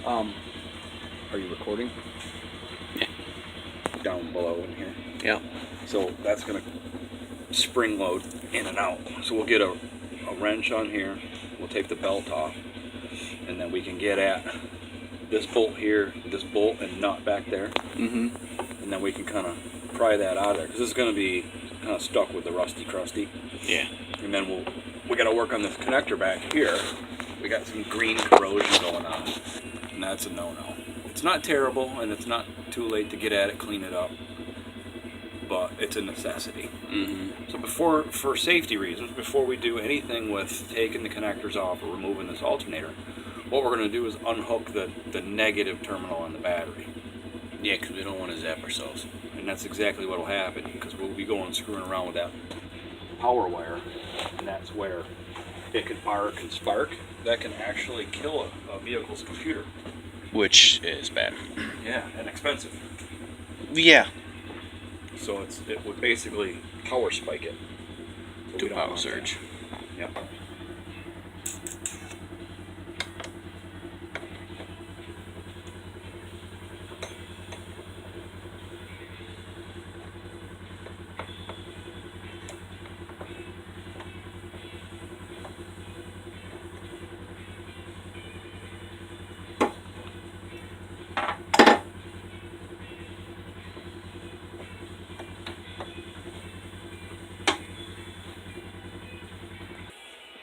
Are you recording? Yeah. Down below in here. Yeah. So that's going to spring load in and out. So we'll get a wrench on here. We'll take the belt off. And then we can get at this bolt here, this bolt and nut back there. Mm-hmm. And then we can kind of pry that out of there. Because it's going to be kind of stuck with the rusty crusty. Yeah. And then we got to work on this connector back here. We got some green corrosion going on. And that's a no-no. It's not terrible, and it's not too late to get at it, clean it up, but it's a necessity. Mm-hmm. So for safety reasons, before we do anything with taking the connectors off or removing this alternator, what we're going to do is unhook the negative terminal on the battery. Yeah, because we don't want to zap ourselves. And that's exactly what will happen, because we'll be going screwing around with that power wire, and that's where it can arc and spark. That can actually kill a vehicle's computer. Which is bad. Yeah, and expensive. Yeah. So it would basically power spike it. So Do power surge. Yeah.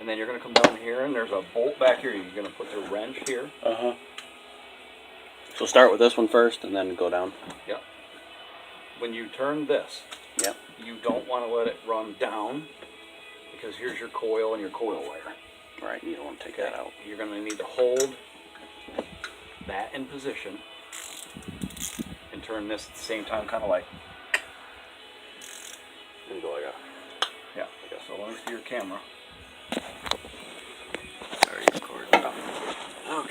And then you're going to come down here, and there's a bolt back here. You're going to put the wrench here. Uh-huh. So start with this one first, and then go down. Yep. When you turn this, yep, you don't want to let it run down, because here's your coil and your coil wire. Right, you don't want to take that out. You're going to need to hold that in position and turn this at the same time, kind of like. And go like that. Yeah, so let me see your camera. Sorry, recording. Oh.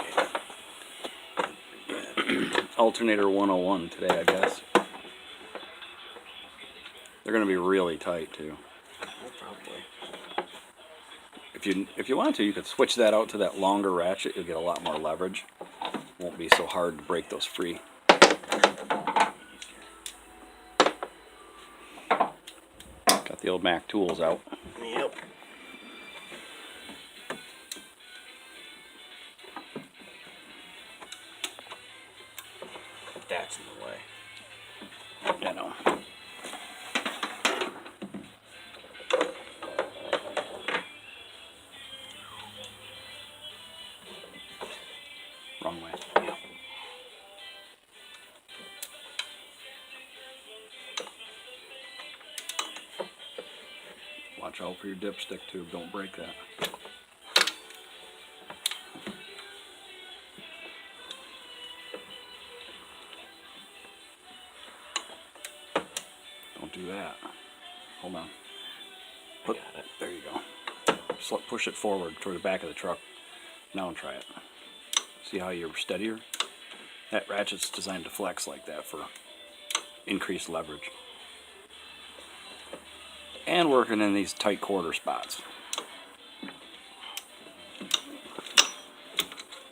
Okay. Alternator 101 today, I guess. They're going to be really tight too. Probably. If you want to, you could switch that out to that longer ratchet. You'll get a lot more leverage. Won't be so hard to break those free. Got the old Mac tools out. Yep. That's in the way. I know. Wrong way. Yeah. Watch out for your dipstick tube. Don't break that. Don't do that. Hold on. Got it. There you go. Just push it forward toward the back of the truck. Now try it. See how you're steadier? That ratchet's designed to flex like that for increased leverage. And working in these tight quarter spots.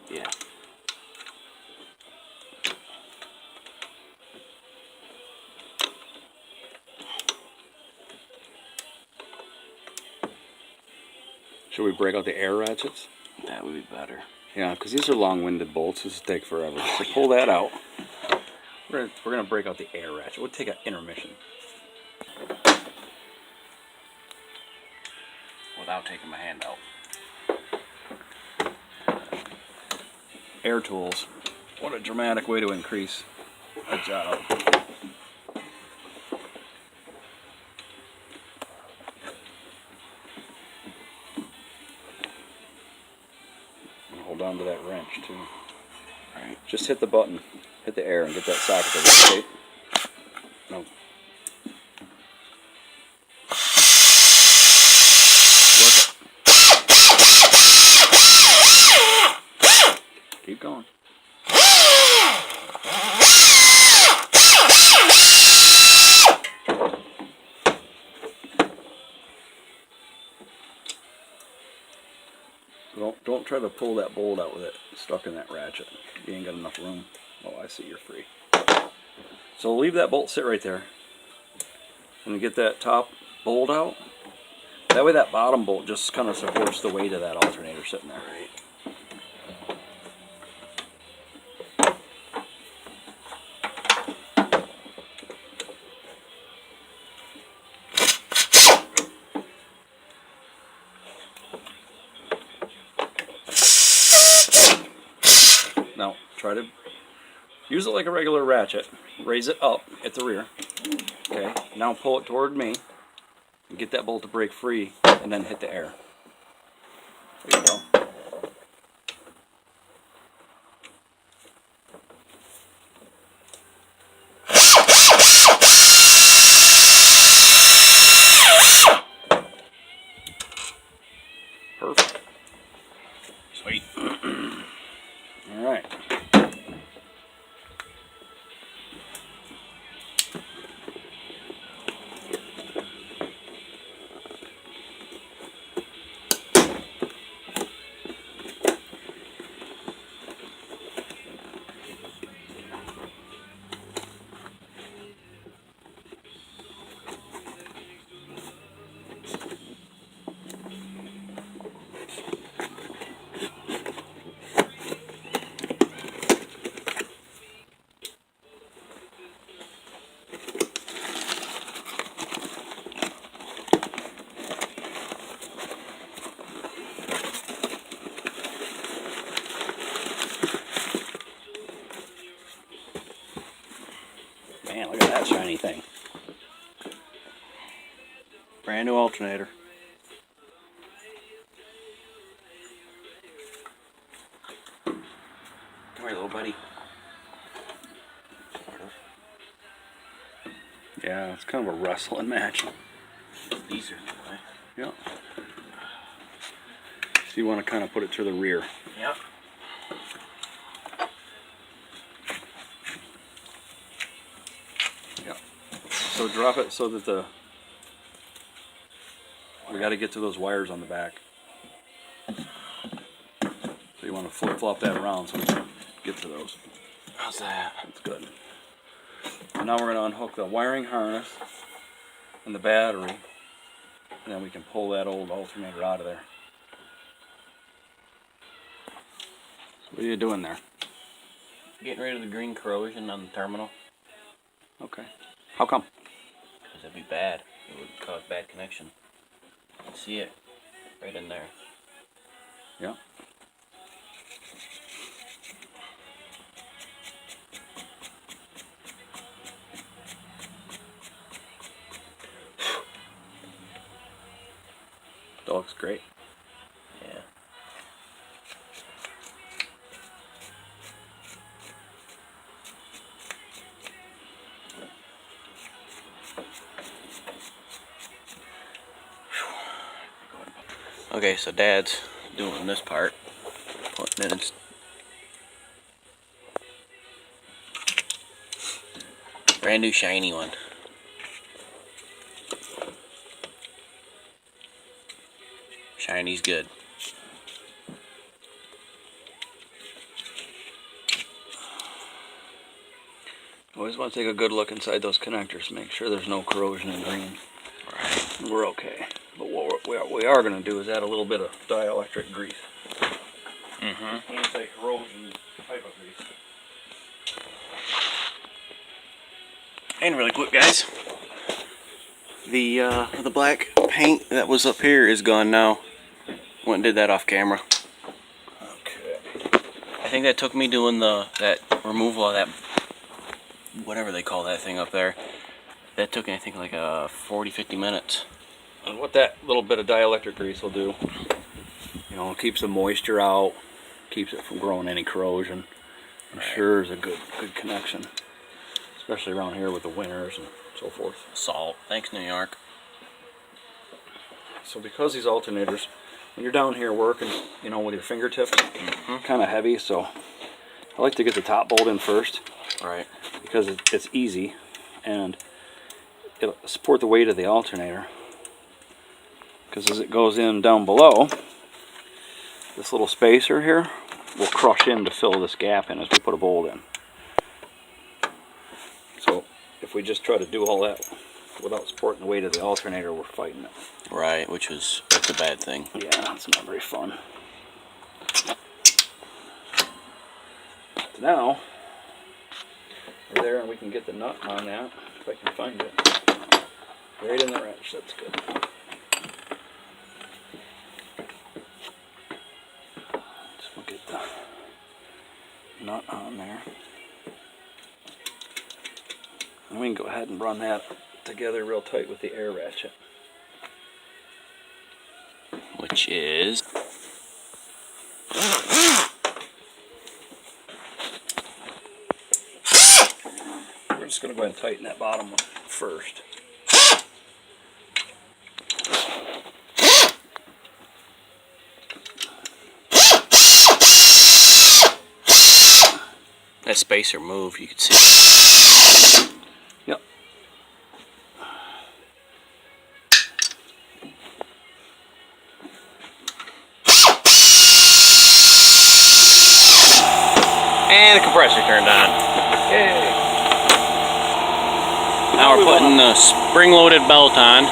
Yeah. Should we break out the air ratchets? That would be better. Yeah, because these are long-winded bolts. This will take forever. So pull that out. We're gonna break out the air ratchet. We'll take an intermission. Without taking my hand out. Air tools. What a dramatic way to increase a job. Hold on to that wrench too. Right. Just hit the button, hit the air, and get that socket to rotate. No. Work it. Keep going. Don't Don't try to pull that bolt out with it stuck in that ratchet. You ain't got enough room. Oh, I see, you're free. So leave that bolt sit right there. And get that top bolt out. That way that bottom bolt just kind of supports the weight of that alternator sitting there. Right. Now try to use it like a regular ratchet. Raise it up at the rear. Okay. Now pull it toward me. And get that bolt to break free, and then hit the air. There you go. Perfect. Sweet. All right. Man, look at that shiny thing. Brand new alternator. Come here, little buddy. Yeah, it's kind of a wrestling match. These are, right? Yeah. So you want to kind of put it to the rear. Yep. Yeah. So drop it so that we got to get to those wires on the back. So you want to flip-flop that around so we can get to those. How's that? That's good. And now we're going to unhook the wiring harness and the battery, and then we can pull that old alternator out of there. So what are you doing there? Getting rid of the green corrosion on the terminal. Okay. How come? Because it'd be bad. It would cause bad connection. See it? Right in there. Yeah. That looks great. Yeah. Okay, so Dad's doing this part. Putting it in. Brand new shiny one. Shiny's good. Always want to take a good look inside those connectors, make sure there's no corrosion in green. Right. We're okay. But what we are going to do is add a little bit of dielectric grease. Mm-hmm. Anti-corrosion type of grease. And really quick, guys, the black paint that was up here is gone now. Went and did that off camera. Okay. I think that took me doing that removal of that, whatever they call that thing up there. That took me, I think, like 40-50 minutes. And what that little bit of dielectric grease will do, you know, it keeps the moisture out, keeps it from growing any corrosion. I'm sure is a good connection, especially around here with the winters and so forth. Salt. Thanks, New York. So because these alternators, when you're down here working, you know, with your fingertips, kind of heavy, so I like to get the top bolt in first. Right. Because it's easy and it'll support the weight of the alternator. Because as it goes in down below, this little spacer here will crush in to fill this gap in as we put a bolt in. So if we just try to do all that without supporting the weight of the alternator, we're fighting it. Right, that's a bad thing. Yeah, it's not very fun. Now, we're there and we can get the nut on that, if I can find it. Right in the wrench, that's good. So we'll get the nut on there. And we can go ahead and run that together real tight with the air ratchet. Which is... We're just going to go ahead and tighten that bottom one first. That spacer moved, you can see. Yep. And the compressor turned on. Yay! Now we're putting the spring-loaded belt on,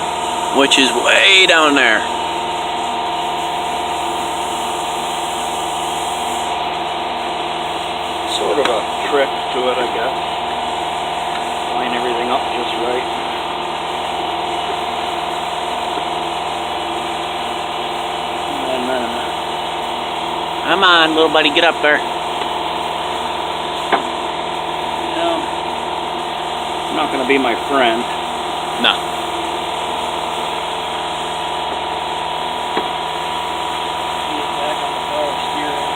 which is way down there. Sort of a trick to it, I guess. Line everything up just right. And then... Come on, little buddy, get up there. Not going to be my friend. No. Get back on the power steering.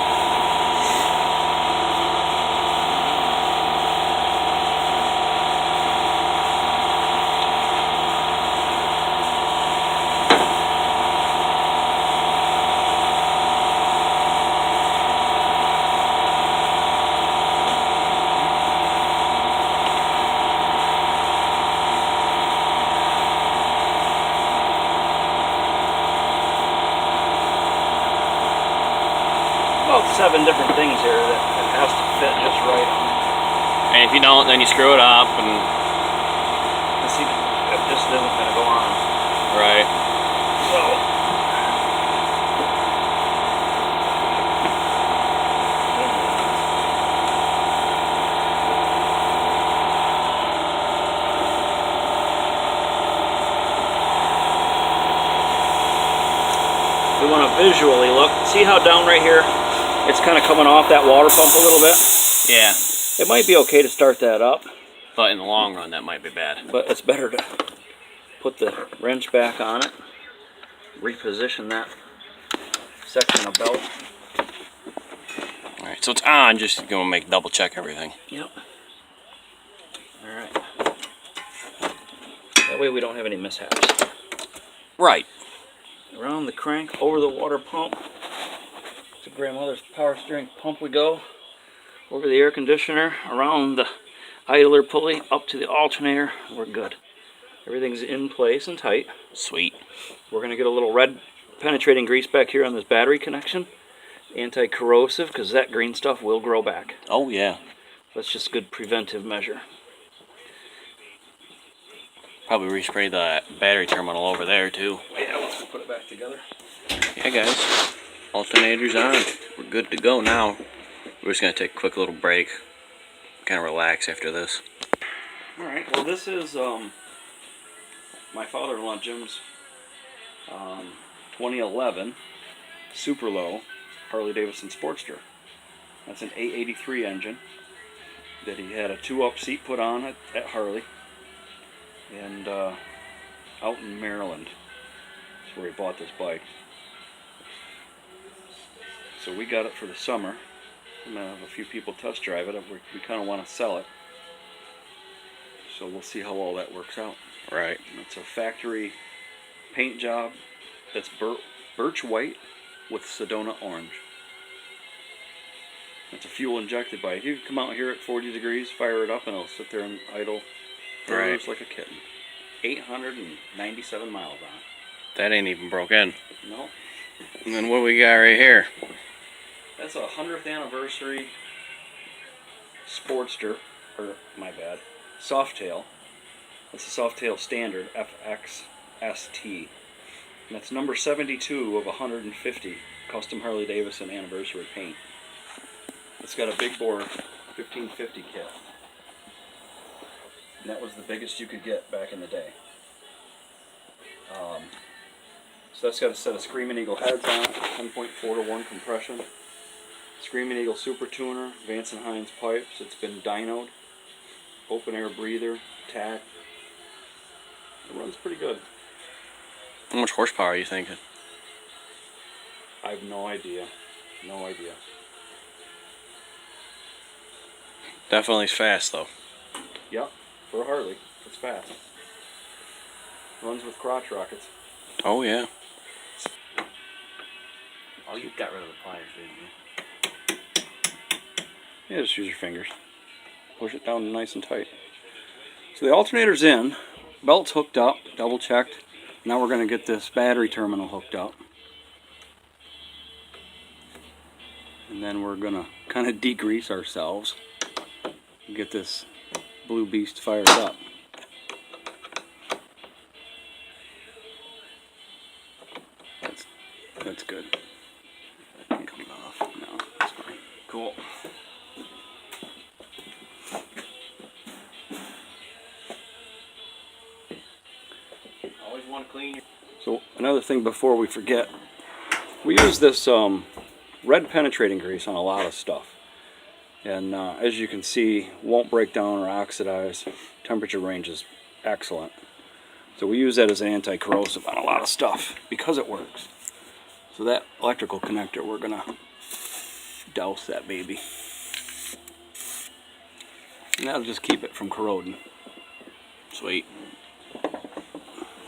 About 7 different things here that it has to fit just right on. And if you don't, then you screw it up and... Let's see if this isn't going to go on. Right. So... we want to visually look. See how down right here it's kind of coming off that water pump a little bit? Yeah. It might be okay to start that up, But in the long run, that might be bad. but it's better to put the wrench back on it, reposition that section of belt. Alright, so it's on, just going to make double check everything. Yep. Alright. That way we don't have any mishaps. Right. Around the crank, over the water pump, to grandmother's power steering pump we go, over the air conditioner, around the idler pulley, up to the alternator. We're good. Everything's in place and tight. Sweet. We're going to get a little red penetrating grease back here on this battery connection. Anti-corrosive, because that green stuff will grow back. Oh, yeah. That's just good preventive measure. Probably respray the battery terminal over there, too. Yeah, once we put it back together. Yeah, guys. Alternator's on. We're good to go now. We're just going to take a quick little break. Kind of relax after this. Alright, well this is my father-in-law Jim's 2011 super low Harley-Davidson Sportster. That's an 883 engine that he had a 2-up seat put on at Harley, and out in Maryland. That's where he bought this bike. So we got it for the summer. I'm going to have a few people test drive it. We kind of want to sell it. So we'll see how all that works out. Right. It's a factory paint job that's birch white with Sedona orange. It's a fuel injected bike. You can come out here at 40 degrees, fire it up, and it'll sit there and idle just like a kitten. 897 miles on it. That ain't even broke in. No. And then what we got right here? That's a 100th anniversary Sportster, or my bad, Softail. That's a Softail Standard FXST. And that's number 72 of 150 custom Harley Davidson anniversary paint. It's got a big bore 1550 kit. And that was the biggest you could get back in the day. So that's got a set of Screaming Eagle heads on it, 10.4:1 compression. Screaming Eagle Super Tuner, Vance & Hines pipes. It's been dynoed. Open air breather, tack. It runs pretty good. How much horsepower are you thinking? I have no idea. No idea. Definitely is fast though. Yep, for a Harley, it's fast. Runs with crotch rockets. Oh yeah. Oh, you got rid of the pliers, didn't you? Yeah, just use your fingers. Push it down nice and tight. So the alternator's in, belt's hooked up, double checked. Now we're going to get this battery terminal hooked up. And then we're going to kind of degrease ourselves and get this blue beast fired up. That's good. Coming off. No, that's fine. Cool. Always want to clean your... So another thing before we forget, we use this red penetrating grease on a lot of stuff. And as you can see, won't break down or oxidize. Temperature range is excellent. So we use that as an anti-corrosive on a lot of stuff because it works. So that electrical connector, we're gonna douse that baby. And that'll just keep it from corroding. Sweet.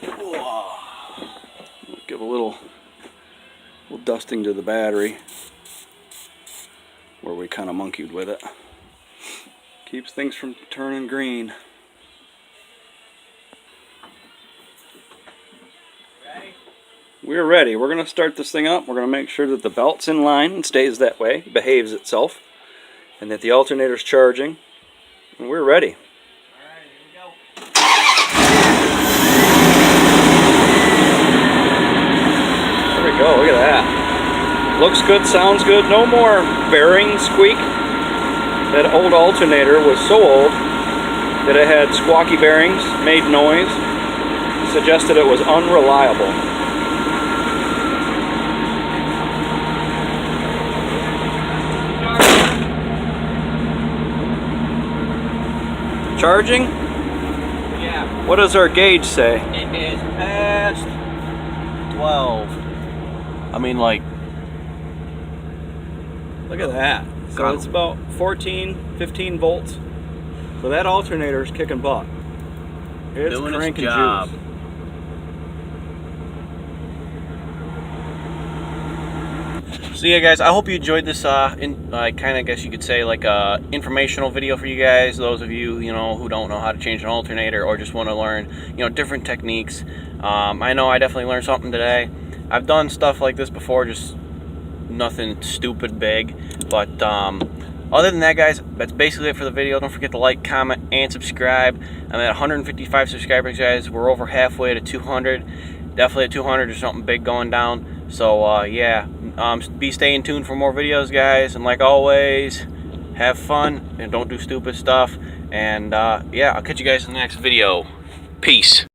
Whoa. Give a little dusting to the battery where we kind of monkeyed with it. Keeps things from turning green. We're ready. We're going to start this thing up. We're going to make sure that the belt's in line and stays that way, behaves itself, and that the alternator's charging. And we're ready. Alright, here we go. There we go. Look at that. Looks good, sounds good. No more bearing squeak. That old alternator was so old that it had squawky bearings, made noise, suggested it was unreliable. Charging? Yeah, What does our gauge say? it is past 12. I mean, like, Look at that. So it's about 14, 15 volts. So that alternator's kicking butt. It's doing its cranking job. juice. So yeah, guys, I hope you enjoyed this. Kind of, guess you could say, like informational video for you guys. Those of you, who don't know how to change an alternator or just want to learn, different techniques. I know I definitely learned something today. I've done stuff like this before, just nothing stupid big. But other than that, guys, that's basically it for the video. Don't forget to like, comment, and subscribe. I'm at 155 subscribers, guys. We're over halfway to 200. Definitely at 200, there's something big going down. So yeah, be staying tuned for more videos, guys. And like always, have fun and don't do stupid stuff. And yeah, I'll catch you guys in the next video. Peace.